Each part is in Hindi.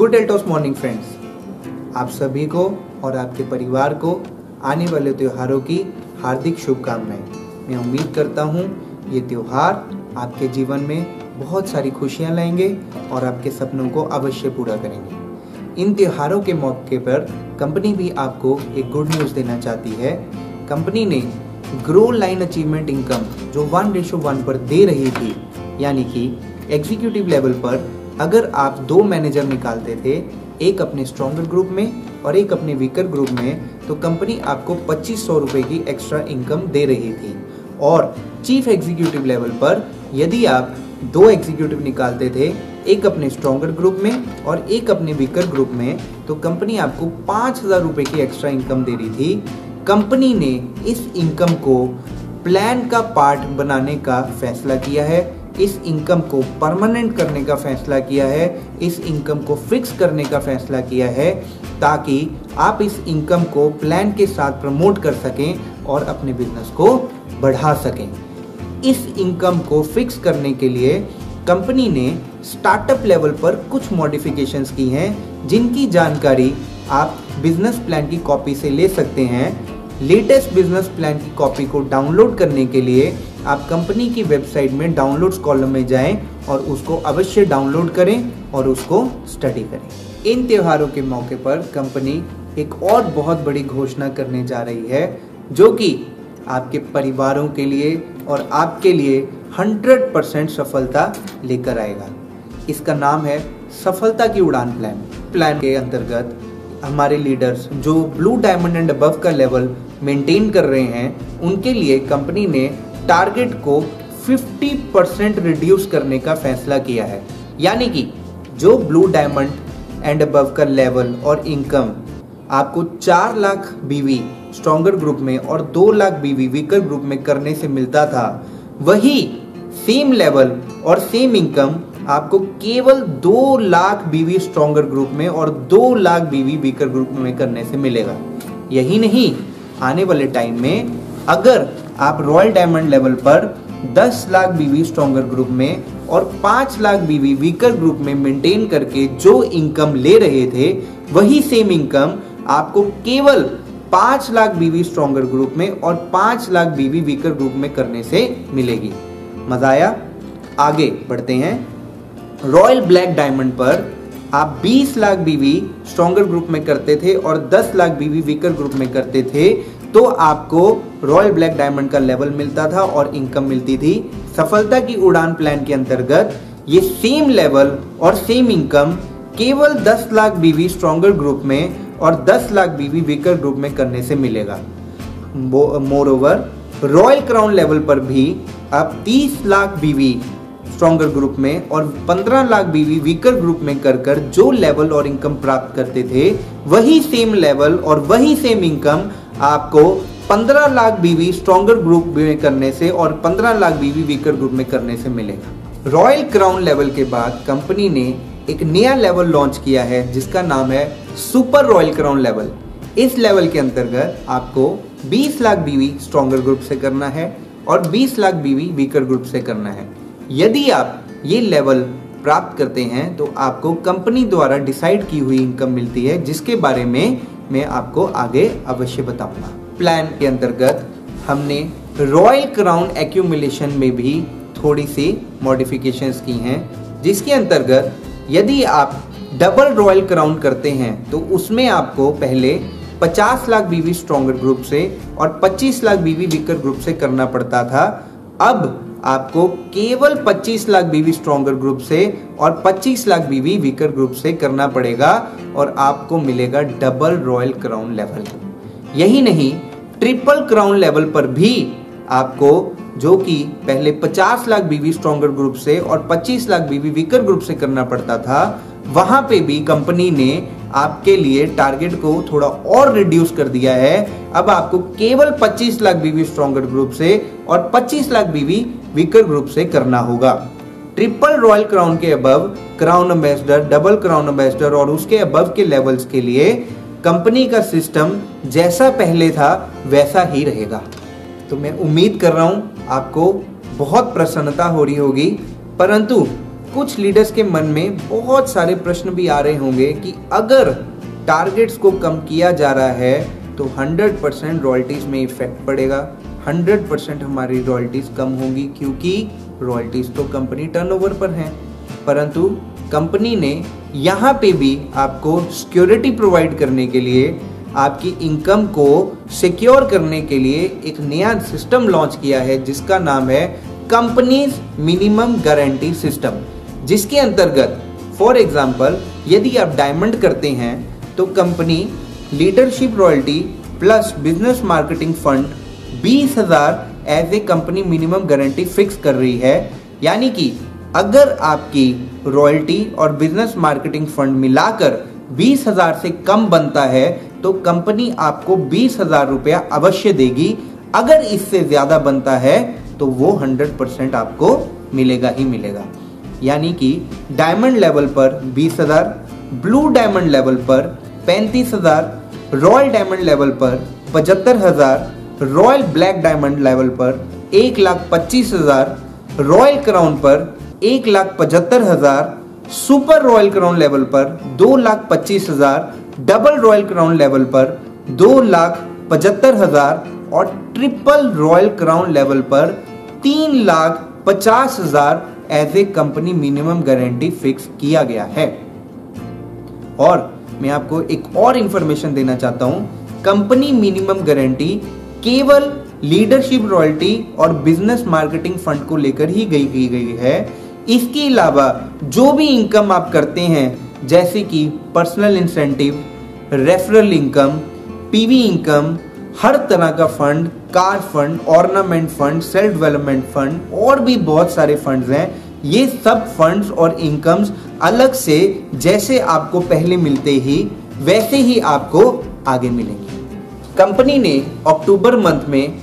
गुड एल्टॉस मॉर्निंग फ्रेंड्स, आप सभी को और आपके परिवार को आने वाले त्योहारों की हार्दिक शुभकामनाएं। मैं उम्मीद करता हूं ये त्योहार आपके जीवन में बहुत सारी खुशियां लाएंगे और आपके सपनों को अवश्य पूरा करेंगे। इन त्योहारों के मौके पर कंपनी भी आपको एक गुड न्यूज़ देना चाहती है। कंपनी ने ग्रो लाइन अचीवमेंट इनकम जो 1:1 पर दे रही थी, यानी कि एग्जीक्यूटिव लेवल पर अगर आप 2 मैनेजर निकालते थे, एक अपने स्ट्रॉन्गर ग्रुप में और एक अपने वीकर ग्रुप में, तो कंपनी आपको 2500 रुपये की एक्स्ट्रा इनकम दे रही थी। और चीफ एग्जीक्यूटिव लेवल पर यदि आप 2 एग्जीक्यूटिव निकालते थे, एक अपने स्ट्रॉन्गर ग्रुप में और एक अपने वीकर ग्रुप में, तो कंपनी आपको 5000 रुपये की एक्स्ट्रा इनकम दे रही थी। कंपनी ने इस इनकम को प्लान का पार्ट बनाने का फैसला किया है, इस इनकम को परमानेंट करने का फैसला किया है, इस इनकम को फिक्स करने का फैसला किया है, ताकि आप इस इनकम को प्लान के साथ प्रमोट कर सकें और अपने बिजनेस को बढ़ा सकें। इस इनकम को फिक्स करने के लिए कंपनी ने स्टार्टअप लेवल पर कुछ मॉडिफिकेशंस की हैं, जिनकी जानकारी आप बिजनेस प्लान की कॉपी से ले सकते हैं। लेटेस्ट बिजनेस प्लान की कॉपी को डाउनलोड करने के लिए आप कंपनी की वेबसाइट में डाउनलोड्स कॉलम में जाएं और उसको अवश्य डाउनलोड करें और उसको स्टडी करें। इन त्योहारों के मौके पर कंपनी एक और बहुत बड़ी घोषणा करने जा रही है, जो कि आपके परिवारों के लिए और आपके लिए 100% सफलता लेकर आएगा। इसका नाम है सफलता की उड़ान प्लान। प्लान के अंतर्गत हमारे लीडर्स जो ब्लू डायमंड एंड अबव का लेवल मेंटेन कर रहे हैं, उनके लिए कंपनी ने टारगेट को 50% रिड्यूस करने का फैसला किया है। यानी कि जो ब्लू डायमंड एंड अबव का लेवल और इनकम आपको 4 लाख बीवी स्ट्रॉन्गर ग्रुप में और 2 लाख बीवी वीकर ग्रुप में करने से मिलता था, वही सेम लेवल और सेम इनकम आपको केवल 2 लाख बीवी स्ट्रॉन्गर ग्रुप में और 2 लाख बीवी वीकर ग्रुप में करने से मिलेगा। यही नहीं, आने वाले टाइम में अगर आप रॉयल डायमंड लेवल पर 10 लाख बीवी स्ट्रॉन्गर ग्रुप में और 5 लाख बीवी वीकर ग्रुप में मेंटेन करके जो इनकम ले रहे थे, वही सेम इनकम आपको केवल 5 लाख बीवी स्ट्रॉन्गर ग्रुप में और 5 लाख बीवी वीकर ग्रुप में करने से मिलेगी। मजा आया? आगे बढ़ते हैं। रॉयल ब्लैक डायमंड पर आप 20 लाख बीवी स्ट्रॉन्गर ग्रुप में करते थे और 10 लाख बीवी वीकर ग्रुप में करते थे, तो आपको रॉयल ब्लैक डायमंड का लेवल मिलता था और इनकम मिलती थी। सफलता की उड़ान प्लान के अंतर्गत ये सेम लेवल और सेम इनकम केवल 10 लाख बीवी स्ट्रॉन्गर ग्रुप में और 10 लाख बीवी वीकर ग्रुप में करने से मिलेगा। More over, royal crown level पर भी आप 30 लाख बीवी स्ट्रॉन्गर ग्रुप में और 15 लाख बीवी वीकर ग्रुप में कर जो लेवल और इनकम प्राप्त करते थे, वही सेम लेवल और वही सेम इनकम आपको 15 लाख बीवी स्ट्रॉन्गर ग्रुप में करने से और 15 लाख बीवी वीकर ग्रुप में करने से मिलेगा। रॉयल क्राउन लेवल के बाद कंपनी ने एक नया लेवल लॉन्च किया है, जिसका नाम है सुपर रॉयल क्राउन लेवल। इस लेवल के अंतर्गत आपको 20 लाख बीवी स्ट्रॉन्गर ग्रुप से करना है और 20 लाख बीवी वीकर ग्रुप से करना है। यदि आप ये लेवल प्राप्त करते हैं, तो आपको कंपनी द्वारा डिसाइड की हुई इनकम मिलती है, जिसके बारे में मैं आपको आगे अवश्य बताऊंगा। प्लान के अंतर्गत हमने रॉयल क्राउन एक्यूमुलेशन में भी थोड़ी सी मॉडिफिकेशंस की हैं, जिसके अंतर्गत यदि आप डबल रॉयल क्राउन करते हैं, तो उसमें आपको पहले 50 लाख बीवी स्ट्रॉन्गर ग्रुप से और 25 लाख बीवी वीकर ग्रुप से करना पड़ता था। अब आपको केवल 25 लाख बीवी स्ट्रॉन्गर ग्रुप से और 25 लाख बीवी वीकर ग्रुप से करना पड़ेगा और आपको मिलेगा डबल रॉयल क्राउन लेवल। यही नहीं, ट्रिपल क्राउन लेवल पर भी आपको, जो कि पहले 50 लाख बीवी स्ट्रॉन्गर ग्रुप से और 25 लाख बीवी वीकर ग्रुप से करना पड़ता था, वहां पे भी कंपनी ने आपके लिए टारगेट को थोड़ा और रिड्यूस कर दिया है। अब आपको केवल 25 लाख बीवी स्ट्रॉन्गर ग्रुप से और 25 लाख बीवी वीकर ग्रुप से करना होगा। ट्रिपल रॉयल क्राउन के above crown ambassador, double crown ambassador और उसके अबव के लेवल्स के लिए कंपनी का सिस्टम जैसा पहले था वैसा ही रहेगा। तो मैं उम्मीद कर रहा हूं आपको बहुत प्रसन्नता हो रही होगी, परंतु कुछ लीडर्स के मन में बहुत सारे प्रश्न भी आ रहे होंगे कि अगर टारगेट्स को कम किया जा रहा है तो 100% रॉयल्टीज में इफेक्ट पड़ेगा, 100% हमारी रॉयल्टीज कम होंगी, क्योंकि रॉयल्टीज तो कंपनी टर्नओवर पर हैं। परंतु कंपनी ने यहाँ पे भी आपको सिक्योरिटी प्रोवाइड करने के लिए, आपकी इनकम को सिक्योर करने के लिए एक नया सिस्टम लॉन्च किया है जिसका नाम है कंपनीज मिनिमम गारंटी सिस्टम, जिसके अंतर्गत फॉर एग्जांपल यदि आप डायमंड करते हैं तो company leadership royalty plus business marketing fund 20,000 as a company minimum guarantee fix कर रही है। यानी कि अगर आपकी रॉयल्टी और बिजनेस मार्केटिंग फंड मिलाकर 20,000 से कम बनता है तो कंपनी आपको 20,000 रुपया अवश्य देगी। अगर इससे ज्यादा बनता है तो वो 100% आपको मिलेगा ही मिलेगा। यानी कि डायमंड लेवल पर 20,000, ब्लू डायमंड लेवल पर 35,000, रॉयल डायमंड लेवल पर 75,000, रॉयल ब्लैक डायमंड लेवल पर 1,25,000, रॉयल क्राउन पर 1,75,000, सुपर रॉयल क्राउन लेवल पर 2,25,000, डबल रॉयल क्राउन लेवल पर 2,75,000 और ट्रिपल रॉयल क्राउन लेवल पर 3,50,000 as a company minimum guarantee fix किया गया है। और मैं आपको एक और इंफॉर्मेशन देना चाहता हूं, कंपनी मिनिमम गारंटी केवल लीडरशिप रॉयल्टी और बिजनेस मार्केटिंग फंड को लेकर ही की गई है। इसके अलावा जो भी इनकम आप करते हैं जैसे कि personal incentive, referral income, PV income, हर तरह का fund, car fund, ornament fund, self development fund और भी बहुत सारे फंड्स हैं, ये सब फंड्स और इनकम्स अलग से जैसे आपको पहले मिलते ही वैसे ही आपको आगे मिलेंगे। कंपनी ने अक्टूबर मंथ में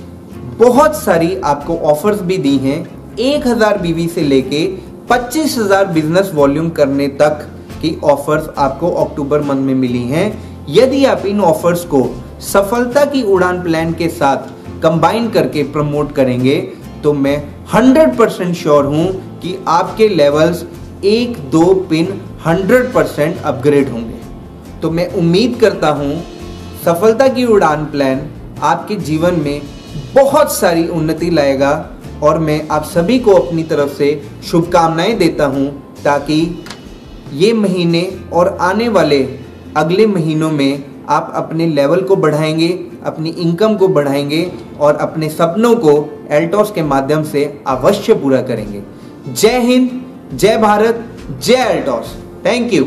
बहुत सारी आपको ऑफर्स भी दी हैं। 1,000 बीवी से लेके 25,000 बिजनेस वॉल्यूम करने तक की ऑफर्स आपको अक्टूबर मंथ में मिली हैं। यदि आप इन ऑफर्स को सफलता की उड़ान प्लान के साथ कंबाइन करके प्रमोट करेंगे तो मैं 100% श्योर हूं कि आपके लेवल्स 1-2 पिन 100% अपग्रेड होंगे। तो मैं उम्मीद करता हूं सफलता की उड़ान प्लान आपके जीवन में बहुत सारी उन्नति लाएगा और मैं आप सभी को अपनी तरफ से शुभकामनाएं देता हूं ताकि ये महीने और आने वाले अगले महीनों में आप अपने लेवल को बढ़ाएंगे, अपनी इनकम को बढ़ाएंगे और अपने सपनों को एल्टॉस के माध्यम से अवश्य पूरा करेंगे। जय हिंद, जय भारत, जय एल्टॉस। Thank you.